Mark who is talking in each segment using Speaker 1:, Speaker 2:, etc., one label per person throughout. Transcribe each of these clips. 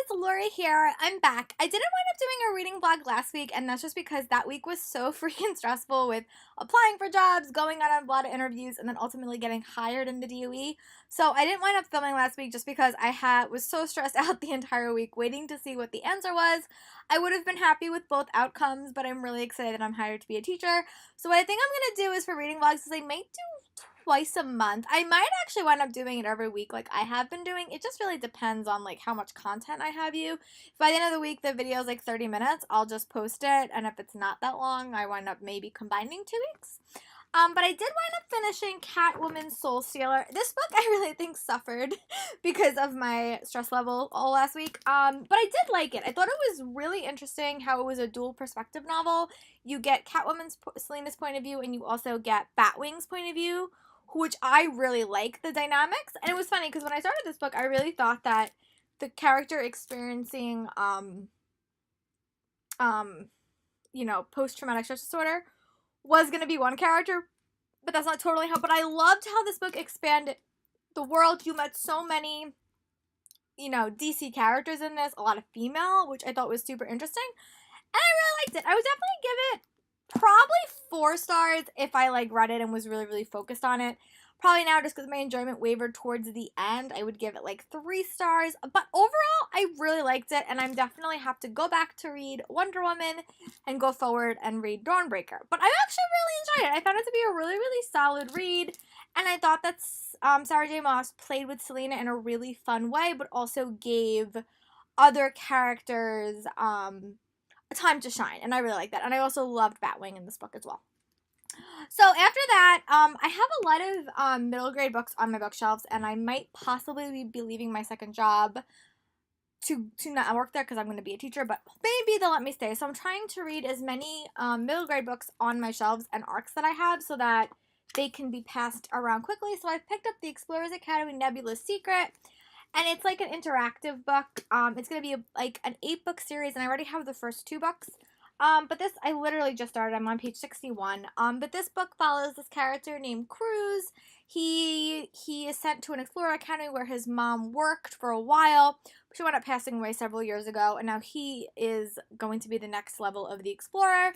Speaker 1: Lori here. I'm back. I didn't wind up doing a reading vlog last week, and that's just because that week was so freaking stressful with applying for jobs, going on a lot of interviews, and then ultimately getting hired in the DOE. So I didn't wind up filming last week just because was so stressed out the entire week waiting to see what the answer was. I would have been happy with both outcomes, but I'm really excited that I'm hired to be a teacher. So what I think I'm going to do is for reading vlogs is I might do twice a month. I might actually wind up doing it every week like I have been doing. It just really depends on like how much content I have you. If by the end of the week the video is like 30 minutes, I'll just post it, and if it's not that long, I wind up maybe combining 2 weeks. But I did wind up finishing Catwoman Soul Stealer. This book I really think suffered because of my stress level all last week. But I did like it. I thought it was really interesting how it was a dual perspective novel. You get Catwoman's, Selina's point of view, and you also get Batwing's point of view, which I really like the dynamics. And it was funny because when I started this book, I really thought that the character experiencing, post-traumatic stress disorder was going to be one character, but that's not totally how. But I loved how this book expanded the world. You met so many, DC characters in this, a lot of female, which I thought was super interesting. And I really liked it. I would definitely give it probably 4 stars if I read it and was really, really focused on it. Probably now, just because my enjoyment wavered towards the end, I would give it 3 stars. But overall, I really liked it, and I'm definitely have to go back to read Wonder Woman and go forward and read Dawnbreaker. But I actually really enjoyed it. I found it to be a really, really solid read, and I thought that Sarah J. Maas played with Selina in a really fun way, but also gave other characters time to shine, and I really like that. And I also loved Batwing in this book as well. So after that, I have a lot of middle grade books on my bookshelves, and I might possibly be leaving my second job to not work there because I'm going to be a teacher, but maybe they'll let me stay. So I'm trying to read as many middle grade books on my shelves and arcs that I have so that they can be passed around quickly. So I've picked up the Explorers Academy Nebula's Secret, and it's like an interactive book. It's going to be an 8-book series, and I already have the first 2 books. But this, I literally just started. I'm on page 61. But this book follows this character named Cruz. He is sent to an Explorer Academy where his mom worked for a while. She wound up passing away several years ago, and now he is going to be the next level of the Explorer.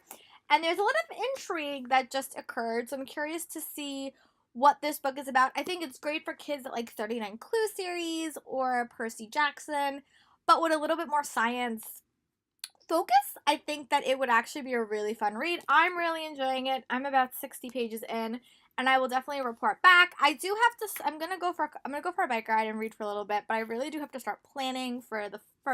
Speaker 1: And there's a lot of intrigue that just occurred, so I'm curious to see what this book is about. I think it's great for kids that like 39 Clue series or Percy Jackson, but with a little bit more science focus. I think that it would actually be a really fun read. I'm really enjoying it. I'm about 60 pages in, and I will definitely report back. I do have to, I'm gonna go for a bike ride and read for a little bit, but I really do have to start planning for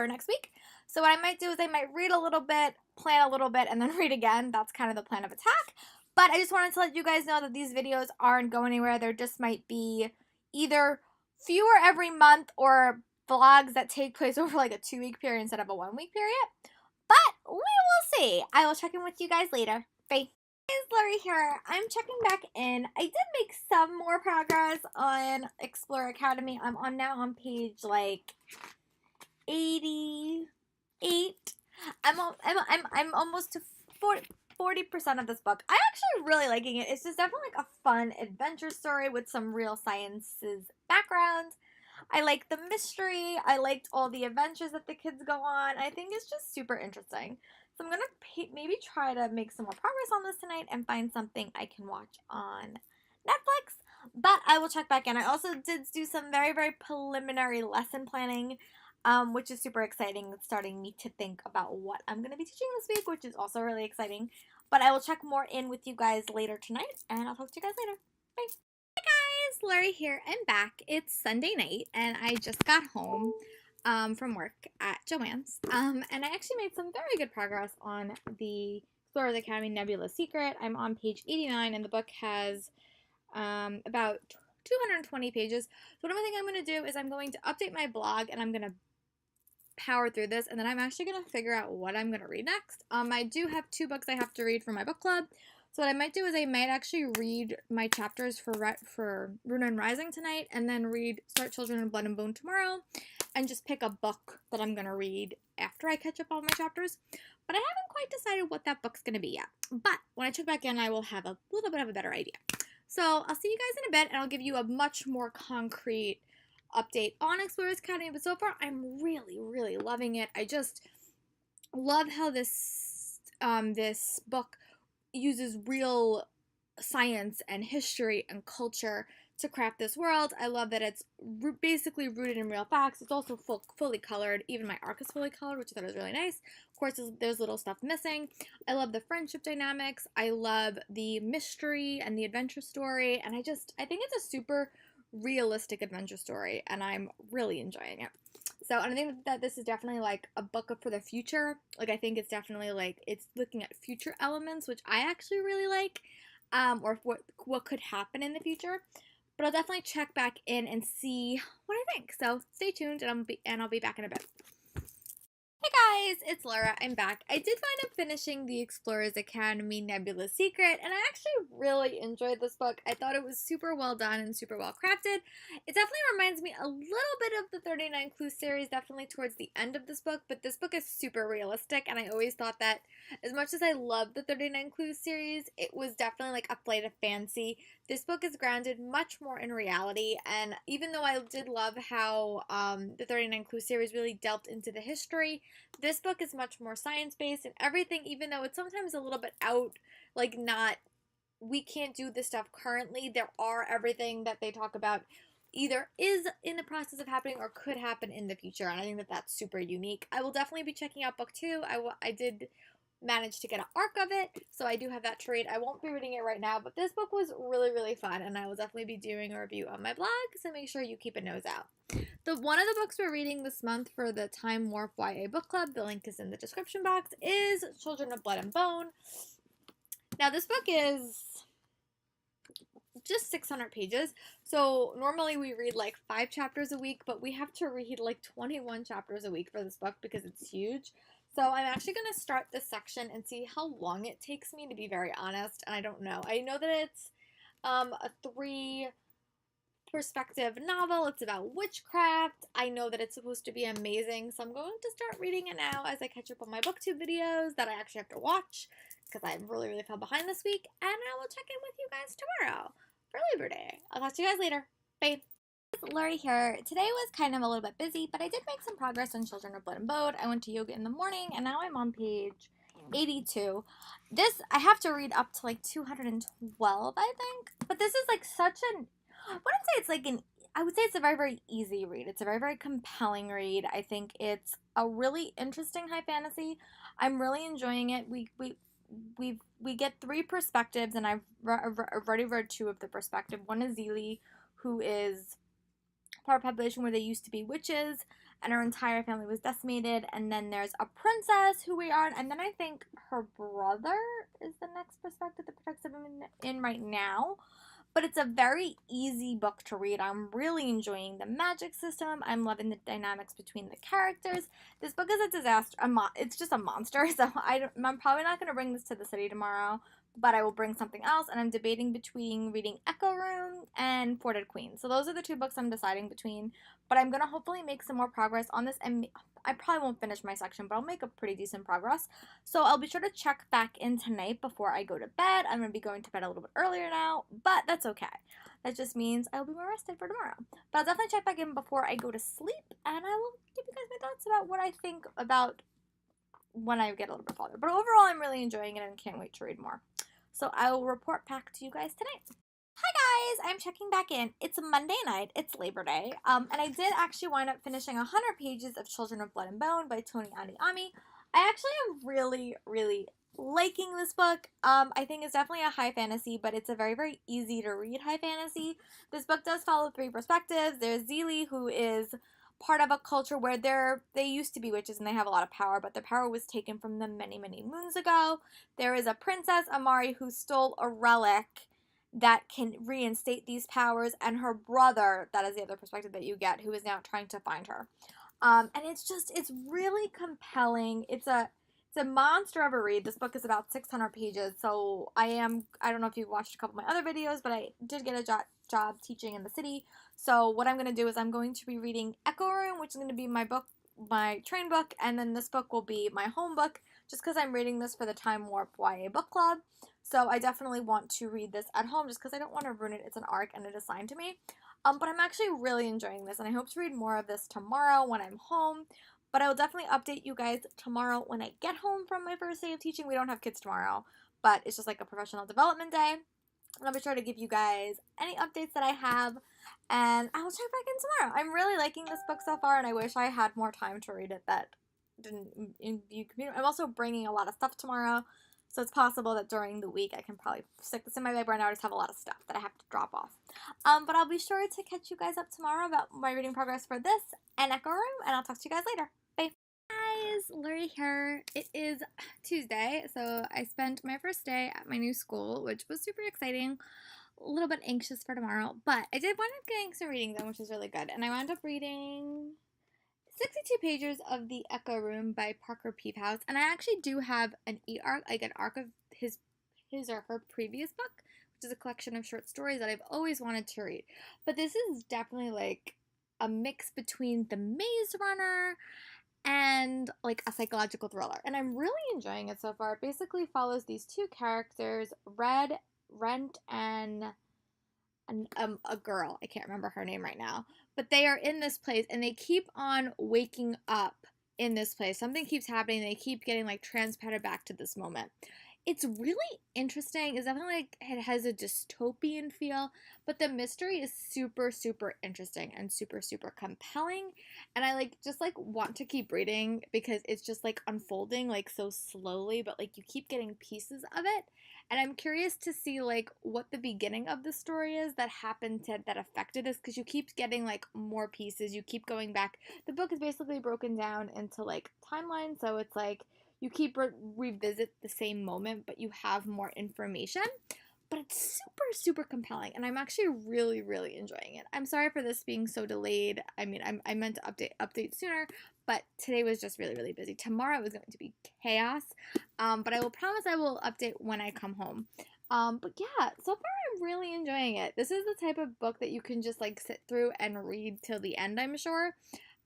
Speaker 1: next week. So what I might do is I might read a little bit, plan a little bit, and then read again. That's kind of the plan of attack. But I just wanted to let you guys know that these videos aren't going anywhere. There just might be either fewer every month or vlogs that take place over like a 2-week period instead of a 1-week period. But we will see. I will check in with you guys later. Bye. It's Lori here. I'm checking back in. I did make some more progress on Explorer Academy. I'm now on page 88. I'm almost to 40% of this book. I'm actually really liking it. It's just definitely a fun adventure story with some real sciences background. I like the mystery. I liked all the adventures that the kids go on. I think it's just super interesting. So I'm going to maybe try to make some more progress on this tonight and find something I can watch on Netflix. But I will check back in. I also did do some very, very preliminary lesson planning, which is super exciting. It's starting me to think about what I'm going to be teaching this week, which is also really exciting. But I will check more in with you guys later tonight, and I'll talk to you guys later. Bye. Lori here. I'm back. It's Sunday night, and I just got home from work at Joann's. And I actually made some very good progress on the Explorers Academy Nebula's Secret. I'm on page 89, and the book has about 220 pages. So what I'm going to do is I'm going to update my blog, and I'm going to power through this, and then I'm actually going to figure out what I'm going to read next. I do have 2 books I have to read for my book club. So what I might do is I might actually read my chapters for Rune Rising tonight, and then start Children in Blood and Bone tomorrow, and just pick a book that I'm going to read after I catch up on my chapters. But I haven't quite decided what that book's going to be yet. But when I check back in, I will have a little bit of a better idea. So I'll see you guys in a bit, and I'll give you a much more concrete update on Explorers Academy. But so far, I'm really, really loving loving it. I just love how this book uses real science and history and culture to craft this world. I love that it's basically rooted in real facts. It's also fully colored. Even my arc is fully colored, which I thought was really nice. Of course, there's little stuff missing. I love the friendship dynamics. I love the mystery and the adventure story. And I think it's a super realistic adventure story, and I'm really enjoying it. So, and I think that this is definitely like a book for the future. Like, I think it's definitely like it's looking at future elements, which I actually really like, or what could happen in the future. But I'll definitely check back in and see what I think. So stay tuned, and I'll be back in a bit. Hey guys, it's Laura. I'm back. I did wind up finishing the Explorers Academy Nebula Secret, and I actually really enjoyed this book. I thought it was super well done and super well crafted. It definitely reminds me a little bit of the 39 Clues series, definitely towards the end of this book, but this book is super realistic, and I always thought that as much as I love the 39 Clues series, it was definitely like a flight of fancy. This book is grounded much more in reality, and even though I did love how the 39 Clues series really delved into the history, this book is much more science-based and everything, even though it's sometimes a little bit out, like we can't do this stuff currently. There are everything that they talk about either is in the process of happening or could happen in the future, and I think that that's super unique. I will definitely be checking out book 2. I did manage to get an arc of it, so I do have that to read. I won't be reading it right now, but this book was really, really fun, and I will definitely be doing a review on my blog, so make sure you keep a nose out. One of the books we're reading this month for the Time Warp YA Book Club, the link is in the description box, is Children of Blood and Bone. Now, this book is just 600 pages, so normally we read like 5 chapters a week, but we have to read like 21 chapters a week for this book because it's huge. So I'm actually going to start this section and see how long it takes me, to be very honest, and I don't know. I know that it's a 3 perspective novel. It's about witchcraft. I know that it's supposed to be amazing, so I'm going to start reading it now as I catch up on my booktube videos that I actually have to watch because I really, really fell behind this week, and I will check in with you guys tomorrow for Labor Day. I'll talk to you guys later. Bye. It's Lori here. Today was kind of a little bit busy, but I did make some progress on Children of Blood and Bone. I went to yoga in the morning, and now I'm on page 82. This, I have to read up to like 212, I think. But this is like such an, I wouldn't say it's like an, I would say it's a very, very easy read. It's a very, very compelling read. I think it's a really interesting high fantasy. I'm really enjoying it. We get 3 perspectives, and I've already read 2 of the perspective. One is Zelie, who is part of a population where they used to be witches, and her entire family was decimated. And then there's a princess who we are, and then I think her brother is the next perspective, the perspective I'm in right now. But it's a very easy book to read. I'm really enjoying the magic system. I'm loving the dynamics between the characters. This book is a disaster. It's just a monster. So I'm probably not going to bring this to the city tomorrow, but I will bring something else. And I'm debating between reading Echo Room and Four Dead Queens. So those are the 2 books I'm deciding between. But I'm going to hopefully make some more progress on this. And I probably won't finish my section, but I'll make a pretty decent progress. So I'll be sure to check back in tonight before I go to bed. I'm going to be going to bed a little bit earlier now, but that's okay. That just means I'll be more rested for tomorrow. But I'll definitely check back in before I go to sleep, and I will give you guys my thoughts about what I think about when I get a little bit farther. But overall, I'm really enjoying it and can't wait to read more. So I will report back to you guys tonight. Hi guys, I'm checking back in. It's a Monday night, it's Labor Day, and I did actually wind up finishing 100 pages of Children of Blood and Bone by Toni Adeyemi. I actually am really, really liking this book. I think it's definitely a high fantasy, but it's a very, very easy to read high fantasy. This book does follow 3 perspectives. There's Zelie, who is part of a culture where they used to be witches and they have a lot of power, but the power was taken from them many, many moons ago. There is a princess, Amari, who stole a relic that can reinstate these powers, and her brother, that is the other perspective that you get, who is now trying to find her. And it's really compelling. It's a monster of a read. This book is about 600 pages, so I don't know if you've watched a couple of my other videos, but I did get a job teaching in the city. So what I'm going to do is I'm going to be reading Echo Room, which is going to be my train book, and then this book will be my home book, just because I'm reading this for the Time Warp YA Book Club. So I definitely want to read this at home just because I don't want to ruin it. It's an arc and it is assigned to me. But I'm actually really enjoying this, and I hope to read more of this tomorrow when I'm home. But I will definitely update you guys tomorrow when I get home from my first day of teaching. We don't have kids tomorrow, but it's just like a professional development day. And I'll be sure to give you guys any updates that I have. And I will check back in tomorrow. I'm really liking this book so far, and I wish I had more time to read it that didn't you computer. I'm also bringing a lot of stuff tomorrow, so it's possible that during the week I can probably stick this in my bag right now. I just have a lot of stuff that I have to drop off. But I'll be sure to catch you guys up tomorrow about my reading progress for this and Echo Room, and I'll talk to you guys later. Bye. Guys, Lori here. It is Tuesday, so I spent my first day at my new school, which was super exciting. A little bit anxious for tomorrow, but I did wind up getting some reading done, which was really good. And I wound up reading 62 pages of The Echo Room by Parker Peavehouse, and I actually do have an e-arc, like an arc of his or her previous book, which is a collection of short stories that I've always wanted to read. But this is definitely like a mix between The Maze Runner and like a psychological thriller, and I'm really enjoying it so far. It basically follows these two characters, Rent, and a girl. I can't remember her name right now, but they are in this place and they keep on waking up in this place. Something keeps happening. They keep getting like transported back to this moment. It's really interesting. It's definitely like it has a dystopian feel, but the mystery is super, super interesting and super, super compelling. And I just want to keep reading because it's just like unfolding like so slowly, but like you keep getting pieces of it. And I'm curious to see like what the beginning of the story is that happened that affected us, because you keep getting like more pieces. You keep going back. The book is basically broken down into like timelines, so it's like you keep revisit the same moment, but you have more information. But it's super, super compelling, and I'm actually really, really enjoying it. I'm sorry for this being so delayed. I mean, I meant to update sooner, but today was just really, really busy. Tomorrow is going to be chaos, but I will promise I will update when I come home. But yeah, so far I'm really enjoying it. This is the type of book that you can just like sit through and read till the end, I'm sure.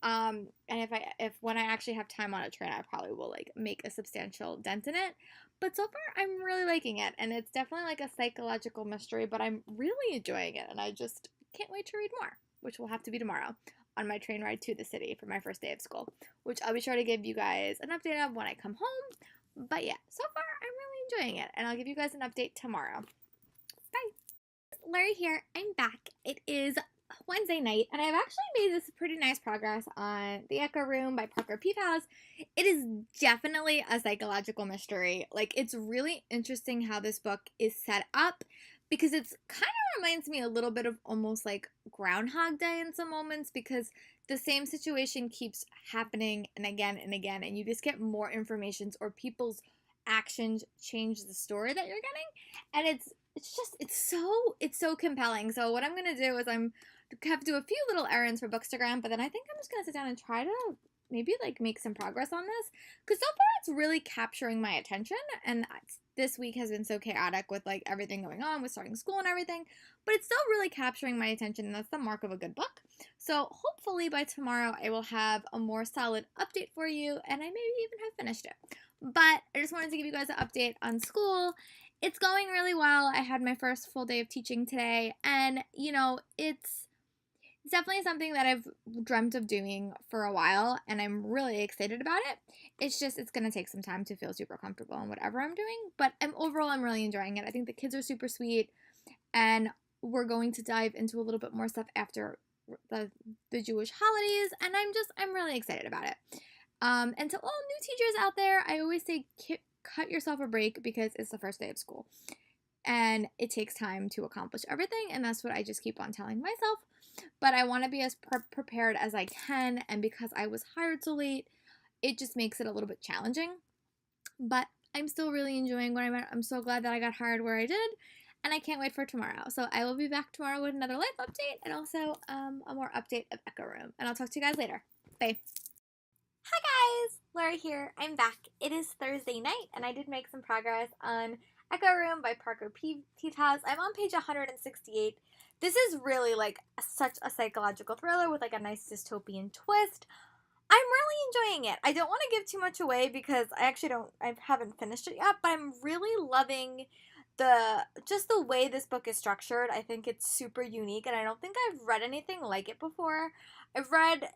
Speaker 1: And if when I actually have time on a train, I probably will like make a substantial dent in it. But so far, I'm really liking it, and it's definitely like a psychological mystery, but I'm really enjoying it, and I just can't wait to read more, which will have to be tomorrow on my train ride to the city for my first day of school, which I'll be sure to give you guys an update of when I come home. But yeah, so far, I'm really enjoying it, and I'll give you guys an update tomorrow. Bye. Larry here. I'm back. It is Wednesday night, and I've actually made this pretty nice progress on The Echo Room by Parker Peavehouse. It is definitely a psychological mystery. Like, it's really interesting how this book is set up, because it's kind of reminds me a little bit of almost like Groundhog Day in some moments, because the same situation keeps happening and again, and you just get more information, or people's actions change the story that you're getting, and it's so compelling. So what I'm gonna do is I'm have to do a few little errands for Bookstagram, but then I think I'm just gonna sit down and try to maybe like make some progress on this, because so far it's really capturing my attention, and this week has been so chaotic with like everything going on with starting school and everything, but it's still really capturing my attention, and that's the mark of a good book. So hopefully by tomorrow I will have a more solid update for you, and I maybe even have finished it. But I just wanted to give you guys an update on school. It's going really well. I had my first full day of teaching today, and it's definitely something that I've dreamt of doing for a while, and I'm really excited about it. It's going to take some time to feel super comfortable in whatever I'm doing, but overall I'm really enjoying it. I think the kids are super sweet, and we're going to dive into a little bit more stuff after the Jewish holidays, and I'm really excited about it. And to all new teachers out there, I always say cut yourself a break, because it's the first day of school, and it takes time to accomplish everything, and that's what I just keep on telling myself. But I want to be as prepared as I can, and because I was hired so late, it just makes it a little bit challenging. But I'm still really enjoying where I'm at. I'm so glad that I got hired where I did, and I can't wait for tomorrow. So I will be back tomorrow with another life update, and also a more update of Echo Room. And I'll talk to you guys later. Bye. Hi guys, Laura here. I'm back. It is Thursday night, and I did make some progress on Echo Room by Parker Peavehouse. I'm on page 168. This is really like such a psychological thriller with like a nice dystopian twist. I'm really enjoying it. I don't want to give too much away because I haven't finished it yet, but I'm really loving just the way this book is structured, I think it's super unique, and I don't think I've read anything like it before. I've read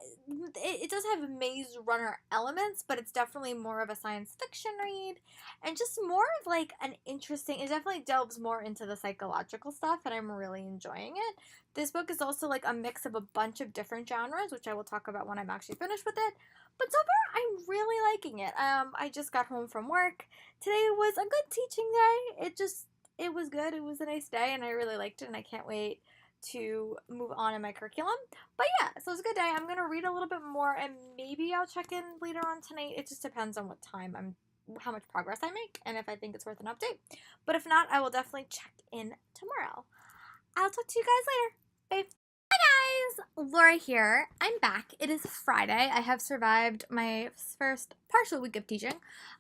Speaker 1: it does have Maze Runner elements, but it's definitely more of a science fiction read, and just more of like an interesting. It definitely delves more into the psychological stuff, and I'm really enjoying it. This book is also like a mix of a bunch of different genres, which I will talk about when I'm actually finished with it. But so far, I'm really liking it. I just got home from work. Today was a good teaching day. It was good. It was a nice day, and I really liked it, and I can't wait to move on in my curriculum. But yeah, so it was a good day. I'm gonna read a little bit more, and maybe I'll check in later on tonight. It just depends on what time how much progress I make, and if I think it's worth an update. But if not, I will definitely check in tomorrow. I'll talk to you guys later. Bye. Laura here. I'm back. It is Friday. I have survived my first partial week of teaching,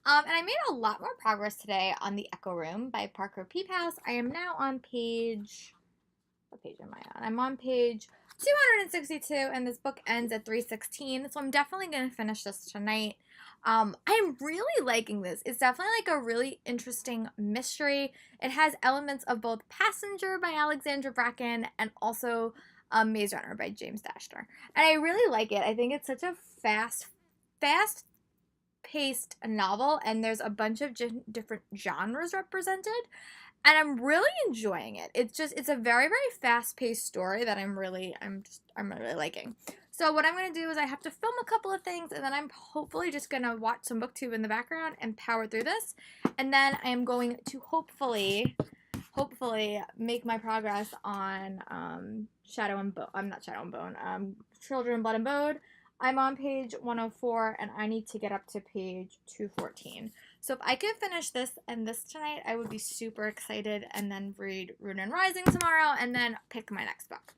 Speaker 1: and I made a lot more progress today on The Echo Room by Parker Peephouse. I am now on page, what page am I on? I'm on page 262, and this book ends at 316, so I'm definitely going to finish this tonight. I'm really liking this. It's definitely like a really interesting mystery. It has elements of both Passenger by Alexandra Bracken and also Maze Runner by James Dashner. And I really like it. I think it's such a fast-paced novel, and there's a bunch of different genres represented. And I'm really enjoying it. It's a very, very fast-paced story that I'm really liking. So what I'm going to do is I have to film a couple of things, and then I'm hopefully just going to watch some BookTube in the background and power through this. And then I am going to hopefully make my progress on Children of Blood and Bone. I'm on page 104, and I need to get up to page 214. So if I could finish this and this tonight, I would be super excited, and then read Rune and Rising tomorrow, and then pick my next book.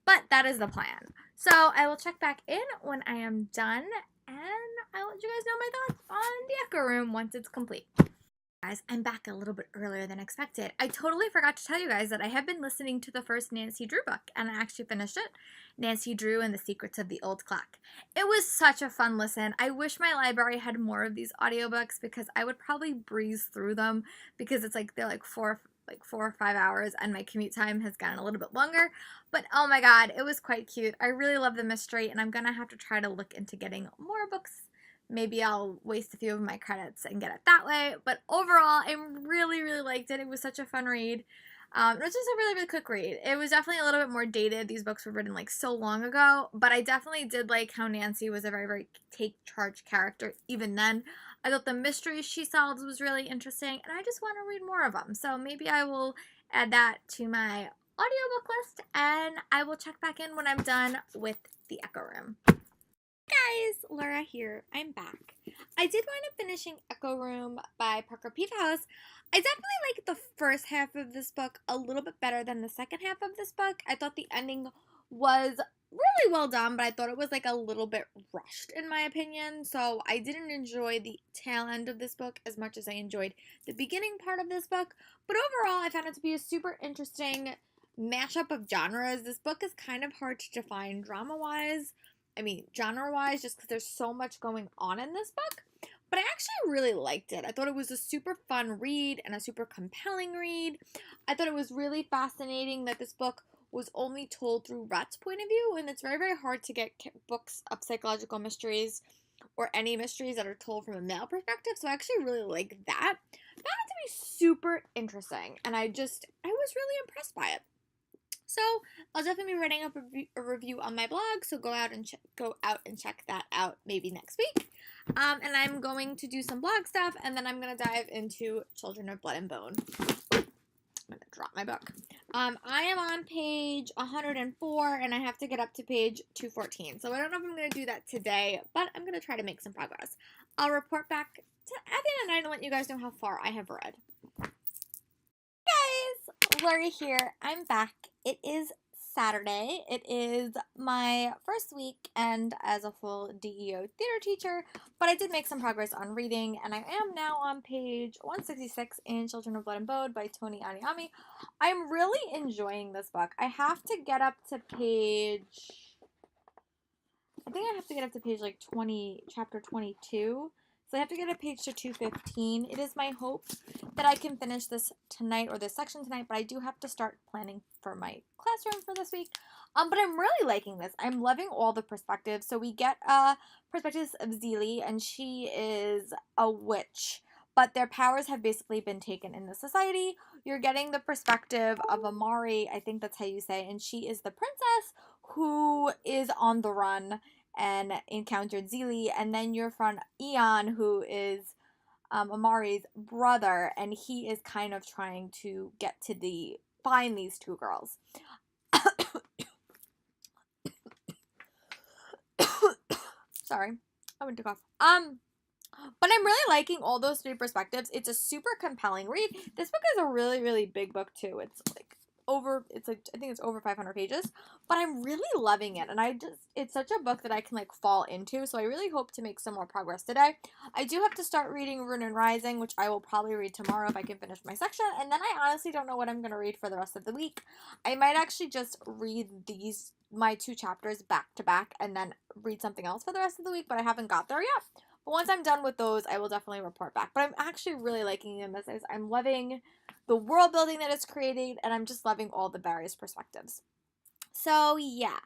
Speaker 1: But that is the plan. So I will check back in when I am done, and I'll let you guys know my thoughts on The Echo Room once it's complete. Guys, I'm back a little bit earlier than expected. I totally forgot to tell you guys that I have been listening to the first Nancy Drew book, and I actually finished it. Nancy Drew and the Secrets of the Old Clock. It was such a fun listen. I wish my library had more of these audiobooks, because I would probably breeze through them, because it's like they're like 4 or 5 hours, and my commute time has gotten a little bit longer. But oh my god, it was quite cute. I really love the mystery, and I'm gonna have to try to look into getting more books. Maybe I'll waste a few of my credits and get it that way. But overall, I really, really liked it. It was such a fun read. It was just a really, really quick read. It was definitely a little bit more dated. These books were written like so long ago. But I definitely did like how Nancy was a very, very take-charge character even then. I thought the mysteries she solved was really interesting. And I just want to read more of them. So maybe I will add that to my audiobook list. And I will check back in when I'm done with The Echo Room. Guys, Laura here. I'm back. I did wind up finishing Echo Room by Parker Peephouse. I definitely like the first half of this book a little bit better than the second half of this book. I thought the ending was really well done, but I thought it was like a little bit rushed in my opinion. So I didn't enjoy the tail end of this book as much as I enjoyed the beginning part of this book. But overall, I found it to be a super interesting mashup of genres. This book is kind of hard to define drama-wise. I mean, genre-wise, just because there's so much going on in this book. But I actually really liked it. I thought it was a super fun read and a super compelling read. I thought it was really fascinating that this book was only told through Rhett's point of view, and it's very, very hard to get books of psychological mysteries or any mysteries that are told from a male perspective, so I actually really like that. I found it to be super interesting, and I was really impressed by it. So I'll definitely be writing up a review on my blog, so go out and check that out maybe next week. And I'm going to do some blog stuff, and then I'm going to dive into Children of Blood and Bone. I'm going to drop my book. I am on page 104, and I have to get up to page 214. So I don't know if I'm going to do that today, but I'm going to try to make some progress. I'll report back at the end of the night and let you guys know how far I have read. Guys, Lori here. I'm back. It is Saturday. It is my first weekend as a full DEO theater teacher, but I did make some progress on reading, and I am now on page 166 in Children of Blood and Bone by Toni Adeyemi. I'm really enjoying this book. I have to get up to page, I think I have to get up to page like 20, chapter 22 So I have to get a page to 215. It is my hope that I can finish this tonight or this section tonight, but I do have to start planning for my classroom for this week. But I'm really liking this. I'm loving all the perspectives. So we get perspectives of Zelie, and she is a witch, but their powers have basically been taken in the society. You're getting the perspective of Amari, I think that's how you say, and she is the princess who is on the run and encountered Zelie, and then you're from Eon, who is Amari's brother, and he is kind of trying to get to find these two girls. Sorry, I went to cough. But I'm really liking all those three perspectives. It's a super compelling read. This book is a really, really big book too. It's like I think it's over 500 pages, but I'm really loving it. And it's such a book that I can like fall into. So I really hope to make some more progress today. I do have to start reading Rune and Rising, which I will probably read tomorrow if I can finish my section. And then I honestly don't know what I'm going to read for the rest of the week. I might actually just read my 2 chapters back to back and then read something else for the rest of the week, but I haven't got there yet. But once I'm done with those, I will definitely report back. But I'm actually really liking them. I'm loving the world building that it's created, and I'm just loving all the various perspectives. So yeah,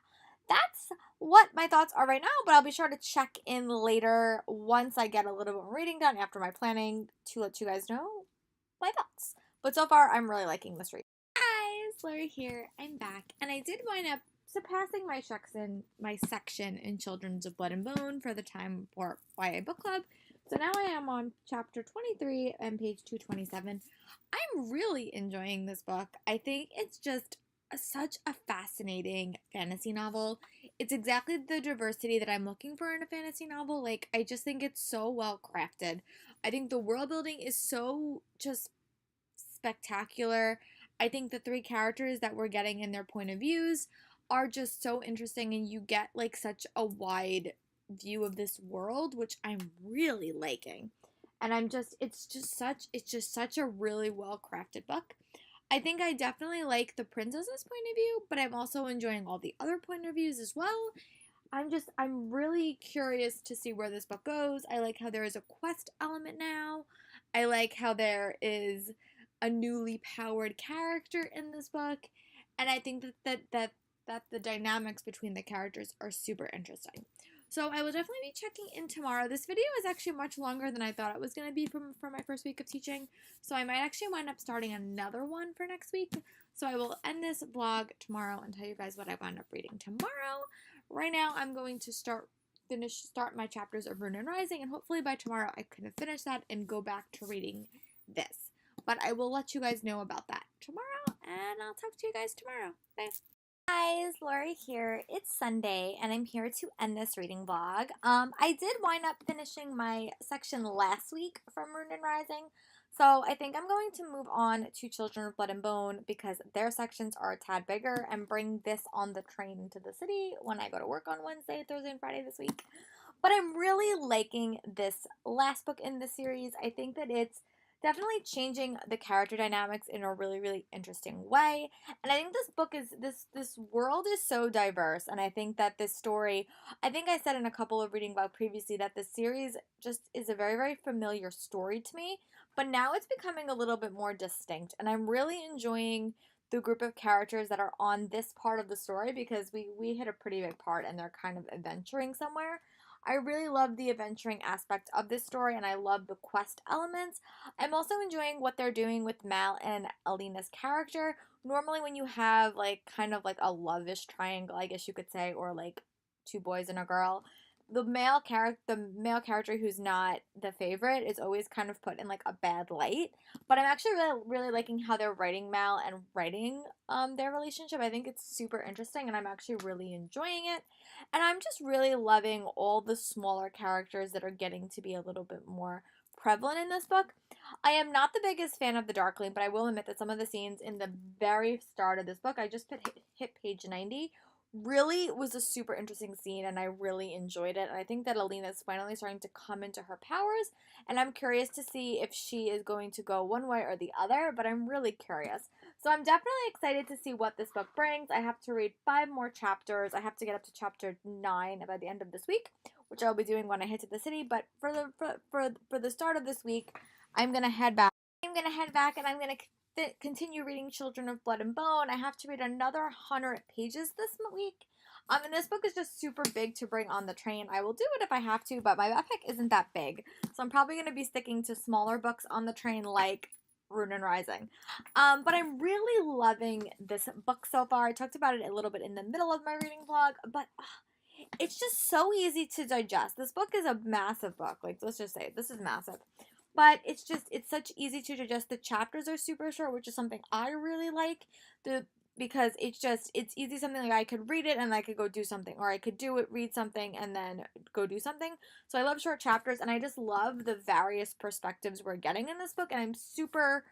Speaker 1: that's what my thoughts are right now, but I'll be sure to check in later once I get a little bit more reading done after my planning to let you guys know my thoughts. But so far, I'm really liking this read. Hi, Lori here. I'm back, and I did wind up surpassing my section in Children's of Blood and Bone for the time for YA Book Club. So now I am on chapter 23 and page 227. I'm really enjoying this book. I think it's just such a fascinating fantasy novel. It's exactly the diversity that I'm looking for in a fantasy novel. Like, I just think it's so well crafted. I think the world building is so just spectacular. I think the 3 characters that we're getting in their point of views are just so interesting, and you get like such a wide view of this world, which I'm really liking. And it's just such a really well crafted book. I think I definitely like the princess's point of view, but I'm also enjoying all the other point of views as well. I'm really curious to see where this book goes. I like how there is a quest element now. I like how there is a newly powered character in this book, and I think that the dynamics between the characters are super interesting. So I will definitely be checking in tomorrow. This video is actually much longer than I thought it was going to be for my first week of teaching, so I might actually wind up starting another one for next week. So I will end this vlog tomorrow and tell you guys what I wind up reading tomorrow. Right now, I'm going to start my chapters of Rune and Rising, and hopefully by tomorrow I can finish that and go back to reading this. But I will let you guys know about that tomorrow, and I'll talk to you guys tomorrow. Bye. Guys, Lori here. It's Sunday, and I'm here to end this reading vlog. I did wind up finishing my section last week from Rune and Rising, so I think I'm going to move on to Children of Blood and Bone because their sections are a tad bigger, and bring this on the train into the city when I go to work on Wednesday, Thursday, and Friday this week. But I'm really liking this last book in the series. I think that it's definitely changing the character dynamics in a really, really interesting way. And I think this book is this world is so diverse, and I think that this story, I think I said in a couple of reading vlogs previously that this series just is a very, very familiar story to me, but now it's becoming a little bit more distinct, and I'm really enjoying the group of characters that are on this part of the story because we hit a pretty big part and they're kind of adventuring somewhere. I really love the adventuring aspect of this story, and I love the quest elements. I'm also enjoying what they're doing with Mal and Alina's character. Normally when you have like kind of like a love-ish triangle, I guess you could say, or like 2 boys and a girl, the male character who's not the favorite is always kind of put in like a bad light. But I'm actually really, really liking how they're writing Mal and writing their relationship. I think it's super interesting, and I'm actually really enjoying it. And I'm just really loving all the smaller characters that are getting to be a little bit more prevalent in this book. I am not the biggest fan of the Darkling, but I will admit that some of the scenes in the very start of this book, I just hit page 90, really was a super interesting scene, and I really enjoyed it. And I think that Alina is finally starting to come into her powers, and I'm curious to see if she is going to go one way or the other, but I'm really curious. So I'm definitely excited to see what this book brings. I have to read 5 more chapters. I have to get up to chapter 9 by the end of this week, which I'll be doing when I hit to the city. But for the start of this week, I'm gonna head back. And I'm gonna continue reading Children of Blood and Bone. I have to read another 100 pages this week. And this book is just super big to bring on the train. I will do it if I have to, but my backpack isn't that big. So I'm probably going to be sticking to smaller books on the train like Rune and Rising. But I'm really loving this book so far. I talked about it a little bit in the middle of my reading vlog, but it's just so easy to digest. This book is a massive book. Like, let's just say this is massive. But it's such easy to digest. The chapters are super short, which is something I really like. Because it's easy, something like I could read it and I could go do something, or I could read something and then go do something. So I love short chapters, and I just love the various perspectives we're getting in this book, and I'm super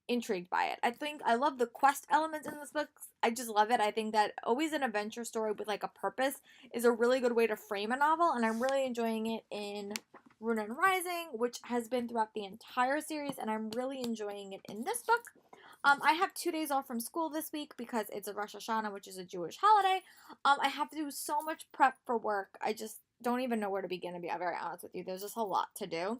Speaker 1: intrigued by it. I love the quest elements in this book. I just love it. I think that always an adventure story with like a purpose is a really good way to frame a novel, and I'm really enjoying it in Rune and Rising, which has been throughout the entire series, and I'm really enjoying it in this book. I have 2 days off from school this week because it's a Rosh Hashanah, which is a Jewish holiday. I have to do so much prep for work. I just don't even know where to begin, to be very honest with you. There's just a lot to do.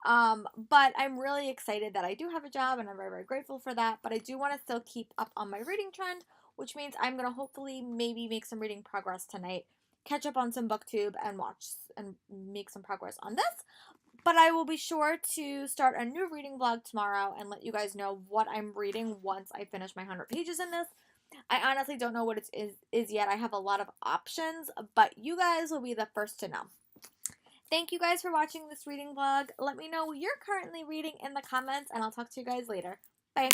Speaker 1: But I'm really excited that I do have a job, and I'm very, very grateful for that. But I do want to still keep up on my reading trend, which means I'm going to hopefully maybe make some reading progress tonight, catch up on some booktube, and watch and make some progress on this. But I will be sure to start a new reading vlog tomorrow and let you guys know what I'm reading once I finish my 100 pages in this. I honestly don't know what it is yet. I have a lot of options, but you guys will be the first to know. Thank you guys for watching this reading vlog. Let me know what you're currently reading in the comments, and I'll talk to you guys later. Bye.